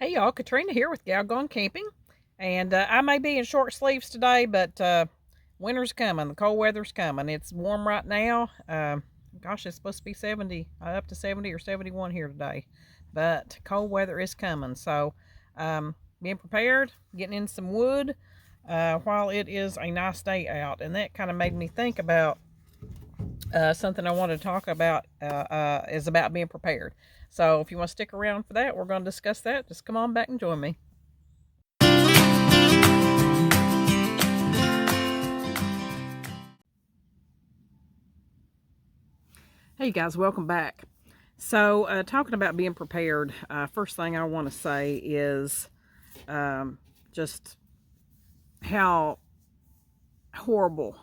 Hey y'all, Katrina here with Gal Gone Camping. And I may be in short sleeves today, but winter's coming. The cold weather's coming. It's warm right now. Gosh, it's supposed to be 70, up to 70 or 71 here today. But cold weather is coming. So being prepared, getting in some wood while it is a nice day out. And that kind of made me think about something I want to talk about is about being prepared. So if you want to stick around for that, we're going to discuss that. Just come on back and join me. Hey guys, welcome back. So talking about being prepared, first thing I want to say is just how horrible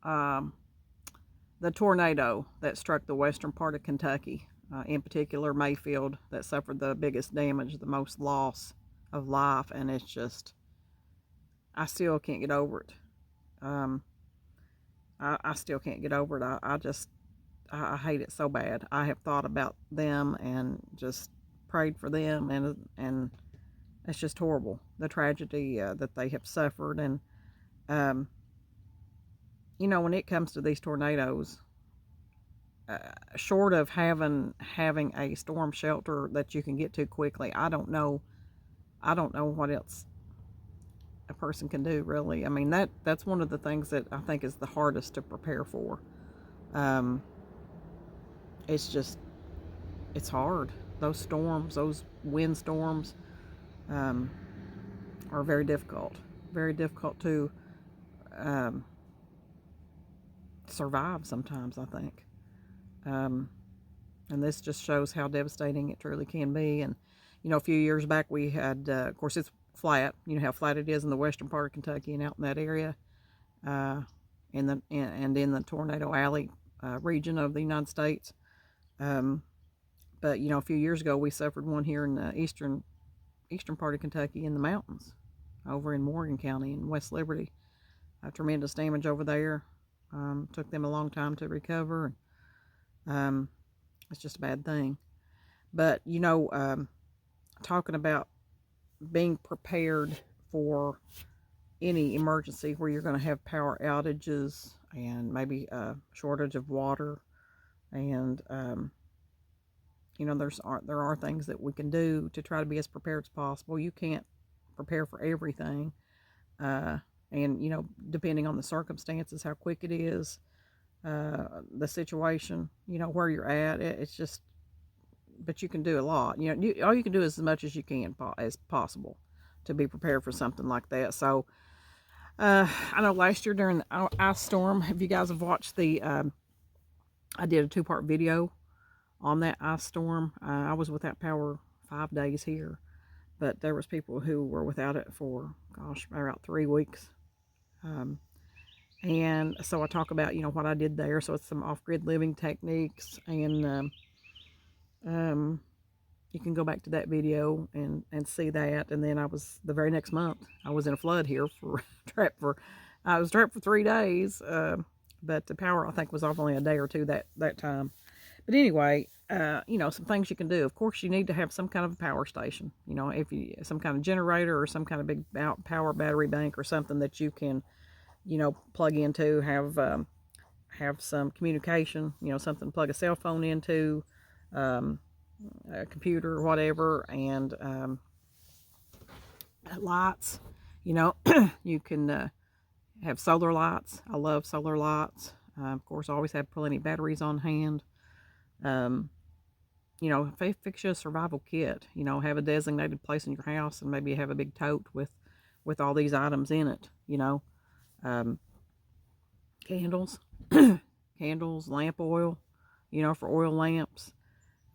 the tornado that struck the western part of Kentucky, in particular Mayfield, that suffered the biggest damage, the most loss of life, and it's just, I still can't get over it. Um, I still can't get over it. I hate it so bad. I have thought about them and just prayed for them, and it's just horrible, the tragedy that they have suffered. And um, when it comes to these tornadoes, short of having a storm shelter that you can get to quickly, I don't know what else a person can do, really. I mean, that's one of the things that I think is the hardest to prepare for. Um, it's just it's hard. Those storms, those wind storms, um, are very difficult. Very difficult to um, survive sometimes, I think. Um, and this just shows how devastating it truly can be. And, a few years back we had, of course, it's flat. You know how flat it is in the western part of Kentucky and out in that area, uh, and in the Tornado Alley region of the United States. Um, but, a few years ago we suffered one here in the eastern part of Kentucky in the mountains over in Morgan County in West Liberty. Tremendous damage over there. Took them a long time to recover. Um, it's just a bad thing. But, talking about being prepared for any emergency where you're going to have power outages and maybe a shortage of water, and there are things that we can do to try to be as prepared as possible. You can't prepare for everything, and depending on the circumstances, how quick it is, the situation, where you're at, it's just, but you can do a lot. All you can do is as much as you can as possible to be prepared for something like that. So I know last year during the ice storm, if you guys have watched I did a 2-part video on that ice storm. I was without power 5 days here, but there was people who were without it for, gosh, about 3 weeks. And so I talk about, what I did there. So it's some off-grid living techniques, and you can go back to that video and see that. And then the very next month, I was in a flood here I was trapped for 3 days. But the power, I think, was off only a day or two that time. But anyway, some things you can do. Of course, you need to have some kind of a power station. Some kind of generator or some kind of big power battery bank or something that you can, plug into, have some communication, something to plug a cell phone into, a computer or whatever, and lights. You can have solar lights. I love solar lights. Of course, always have plenty of batteries on hand. Fix you a survival kit. Have a designated place in your house, and maybe have a big tote with all these items in it. Candles, candles, lamp oil, for oil lamps.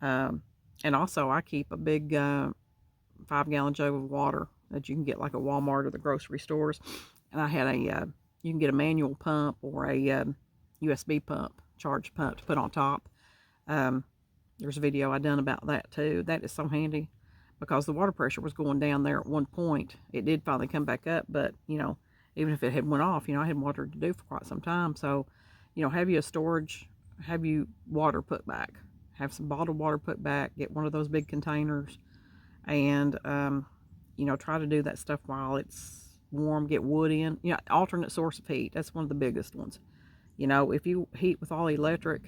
And also, I keep a big 5-gallon jug of water that you can get like at Walmart or the grocery stores. And I had you can get a manual pump or a USB pump, charge pump to put on top. There's a video I done about that too. That is so handy because the water pressure was going down there at one point. It did finally come back up, but even if it had went off, I had water to do for quite some time. So, have you water put back. Have some bottled water put back. Get one of those big containers. and try to do that stuff while it's warm. Get wood in. Alternate source of heat. That's one of the biggest ones. If you heat with all electric,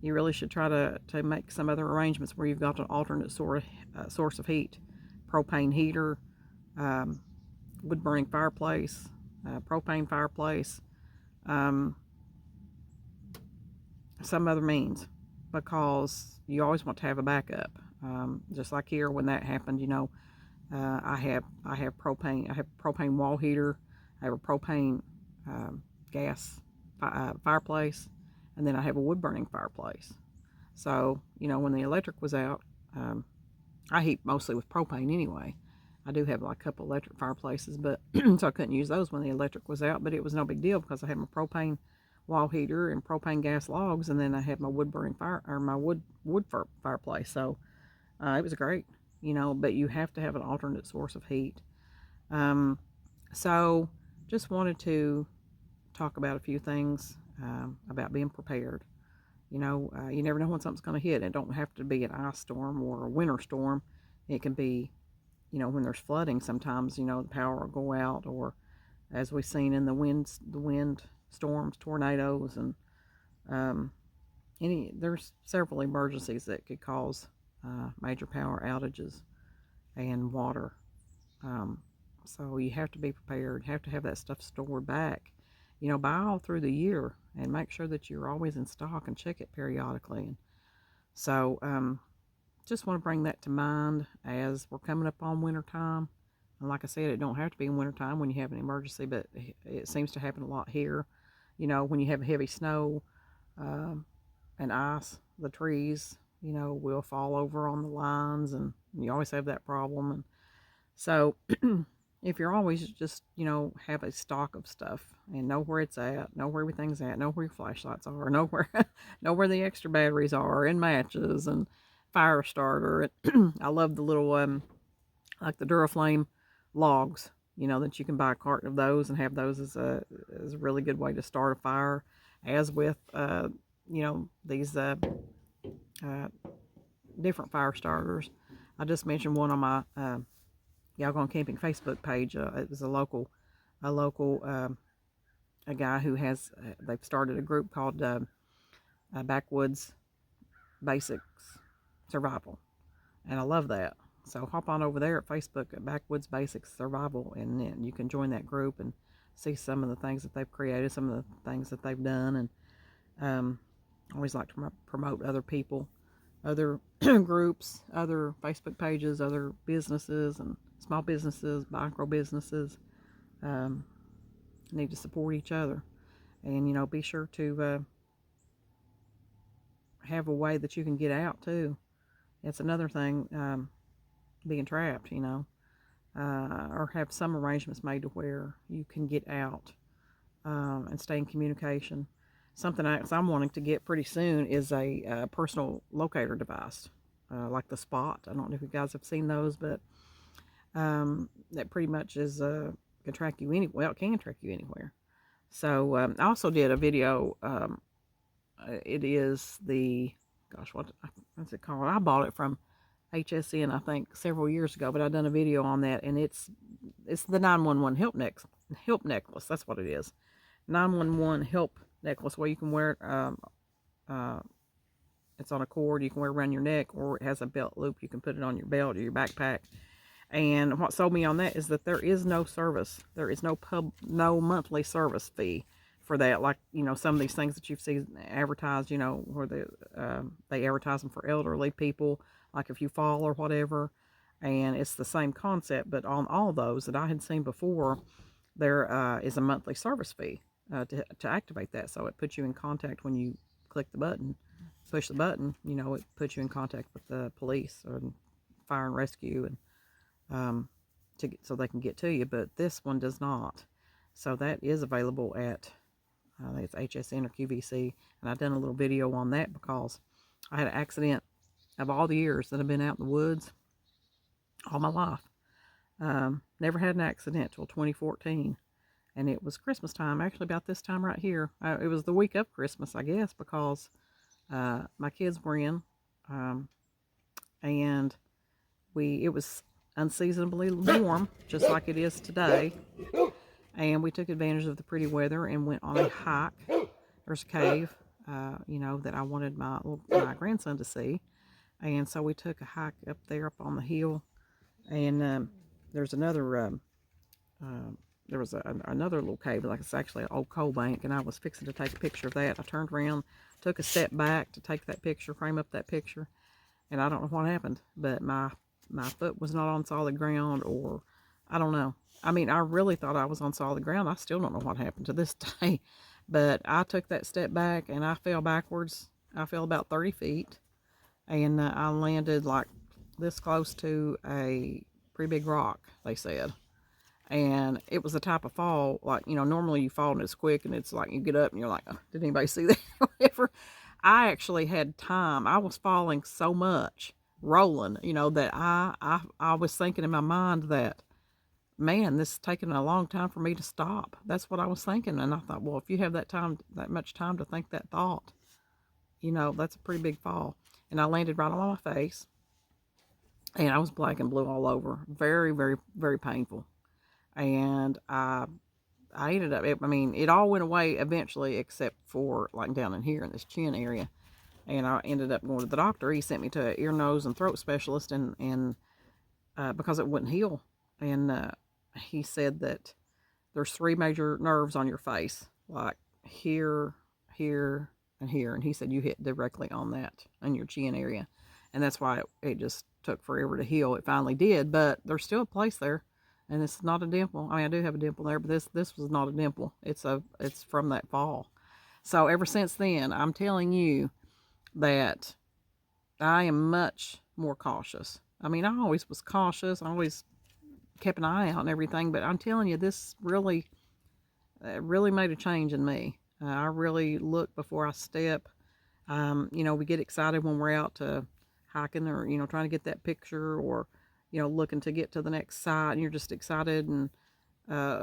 you really should try to make some other arrangements where you've got an alternate source of heat. Propane heater, um, wood burning fireplace, propane fireplace, um, some other means, because you always want to have a backup. Just like here when that happened, I have propane. I have a propane wall heater. I have a propane gas fireplace, and then I have a wood burning fireplace. So when the electric was out, I heat mostly with propane anyway. I do have like a couple electric fireplaces, but so I couldn't use those when the electric was out. But it was no big deal because I had my propane wall heater and propane gas logs, and then I had my wood burning fireplace. So it was great, But you have to have an alternate source of heat. So just wanted to talk about a few things about being prepared. You never know when something's going to hit. It don't have to be an ice storm or a winter storm. It can be, when there's flooding sometimes, the power will go out, or as we've seen in the wind storms, tornadoes, and there's several emergencies that could cause major power outages and water. So you have to be prepared, have to have that stuff stored back, buy all through the year, and make sure that you're always in stock and check it periodically. And so just want to bring that to mind as we're coming up on winter time. And like I said, it don't have to be in winter time when you have an emergency, but it seems to happen a lot here. When you have heavy snow and ice, the trees, will fall over on the lines, and you always have that problem. And so if you're always just, have a stock of stuff and know where it's at, know where everything's at, know where your flashlights are, know where, know where the extra batteries are, and matches, and fire starter. I love the little, like the Duraflame logs, that you can buy a carton of those and have those as a really good way to start a fire, as with, these different fire starters. I just mentioned one on my Y'all Gone Camping Facebook page. It was a local a guy who has they've started a group called Backwoods Basics Survival, and I love that. So hop on over there at Facebook at Backwoods Basics Survival, and then you can join that group and see some of the things that they've created, some of the things that they've done. And I always like to promote other people, other groups, other Facebook pages, other businesses and small businesses, micro businesses. Need to support each other, and be sure to have a way that you can get out too. It's another thing, being trapped, or have some arrangements made to where you can get out and stay in communication. Something else I'm wanting to get pretty soon is a personal locator device, like the Spot. I don't know if you guys have seen those, but that pretty much is can track you it can track you anywhere. So I also did a video. It is the what's it called? I bought it from HSN, I think, several years ago, but I've done a video on that, and it's the 911 help necklace. That's what it is. 911 help necklace, where you can wear it. It's on a cord you can wear around your neck, or it has a belt loop. You can put it on your belt or your backpack. And what sold me on that is that there is no service. There is no monthly service fee for that. Like, some of these things that you've seen advertised, where they advertise them for elderly people, like if you fall or whatever. And it's the same concept, but on all those that I had seen before, there is a monthly service fee to activate that. So it puts you in contact when you click the button, push the button, it puts you in contact with the police or fire and rescue, and so they can get to you. But this one does not. So that is available at I think it's HSN or QVC, and I've done a little video on that because I had an accident of all the years that I've been out in the woods all my life. Never had an accident till 2014, and it was Christmas time, actually about this time right here. It was the week of Christmas, I guess, because my kids were in, and it was unseasonably warm, just like it is today. And we took advantage of the pretty weather and went on a hike. There's a cave, that I wanted my grandson to see. And so we took a hike up there up on the hill. And there's there was another little cave, like it's actually an old coal bank, and I was fixing to take a picture of that. I turned around, took a step back to take that picture, frame up that picture, and I don't know what happened, but my foot was not on solid ground, or I don't know. I mean, I really thought I was on solid ground. I still don't know what happened to this day, but I took that step back and I fell backwards. I fell about 30 feet, and I landed like this close to a pretty big rock, they said. And it was the type of fall, like, normally you fall and it's quick and it's like you get up and you're like, oh, did anybody see that? Whatever. I actually had time. I was falling so much, rolling, that I was thinking in my mind that, man, this is taking a long time for me to stop. That's what I was thinking. And I thought, well, if you have that much time to think that thought, that's a pretty big fall. And I landed right on my face, and I was black and blue all over. Very, very, very painful. And I ended up, it all went away eventually, except for like down in here in this chin area. And I ended up going to the doctor. He sent me to an ear, nose, and throat specialist, and because it wouldn't heal. And he said that there's 3 major nerves on your face, like here, here, and here. And he said you hit directly on that in your chin area. And that's why it just took forever to heal. It finally did, but there's still a place there. And it's not a dimple. I mean, I do have a dimple there, but this was not a dimple. It's from that fall. So ever since then, I'm telling you that I am much more cautious. I mean, I always was cautious. I always kept an eye out and everything, but I'm telling you, this really made a change in me. I really look before I step. We get excited when we're out to hiking, or trying to get that picture, or looking to get to the next site, and you're just excited, and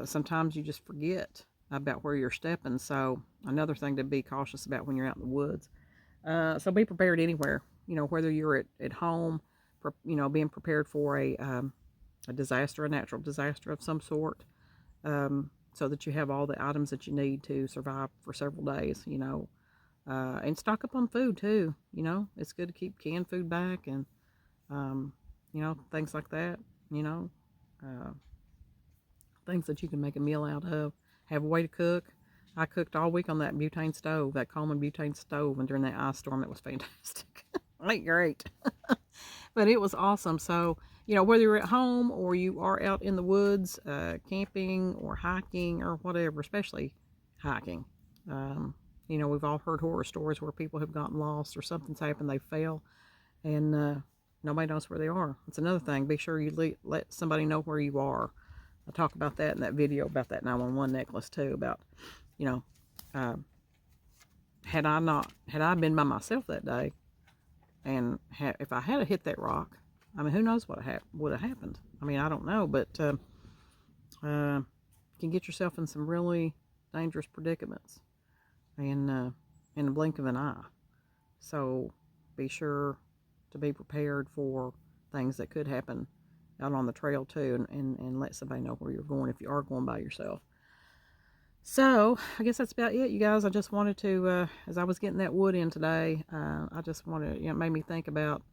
sometimes you just forget about where you're stepping. So another thing to be cautious about when you're out in the woods. So be prepared anywhere, whether you're at home, being prepared for a disaster, a natural disaster of some sort, so that you have all the items that you need to survive for several days, and stock up on food too. It's good to keep canned food back, and things like that, things that you can make a meal out of. Have a way to cook. I cooked all week on that butane stove, that Coleman butane stove, and during that ice storm, it was fantastic. Ain't great. But it was awesome. So, whether you're at home or you are out in the woods, camping or hiking or whatever, especially hiking, we've all heard horror stories where people have gotten lost or something's happened, they fell, and nobody knows where they are. It's another thing. Be sure you let somebody know where you are. I talk about that in that video about that 911 necklace too. About, had I been by myself that day, and if I had hit that rock, I mean, who knows what would have happened? I mean, I don't know, but you can get yourself in some really dangerous predicaments, and in the blink of an eye. So be sure to be prepared for things that could happen out on the trail too, and let somebody know where you're going if you are going by yourself. So I guess that's about it, you guys. I just wanted to, as I was getting that wood in today, I just wanted, it made me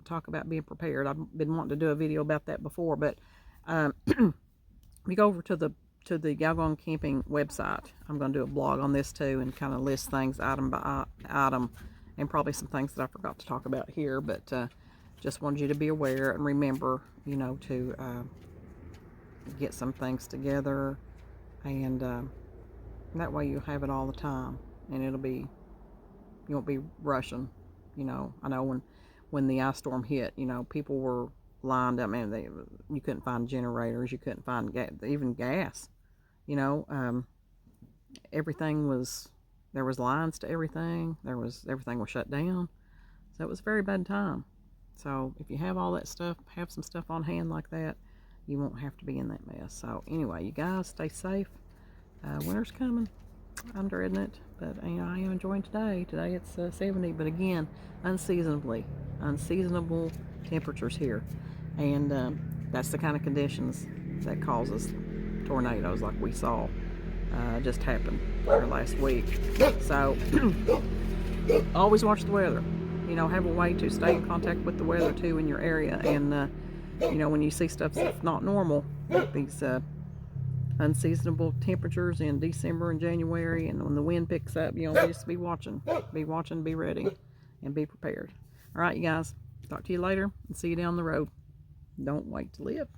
talk about being prepared. I've been wanting to do a video about that before, but we go over to the Galgon Camping website. I'm going to do a blog on this too, and kind of list things item by item, and probably some things that I forgot to talk about here, but just wanted you to be aware and remember, to get some things together, and that way you'll have it all the time, and you won't be rushing. I know when the ice storm hit, people were lined up. Man, you couldn't find generators, you couldn't find even gas. Everything was, there was lines to everything. Everything was shut down. So it was a very bad time. So if you have all that stuff, have some stuff on hand like that, you won't have to be in that mess. So anyway, you guys stay safe. Winter's coming, I'm dreading it, but you know, I am enjoying today. Today it's 70, but again, unseasonable temperatures here, and that's the kind of conditions that causes tornadoes like we saw just happen here last week. So always watch the weather. You know, have a way to stay in contact with the weather too in your area, and you know, when you see stuff that's not normal, like these unseasonable temperatures in December and January, and when the wind picks up, you know, just be watching, be ready, and be prepared. All right, you guys, talk to you later and see you down the road. Don't wait to live.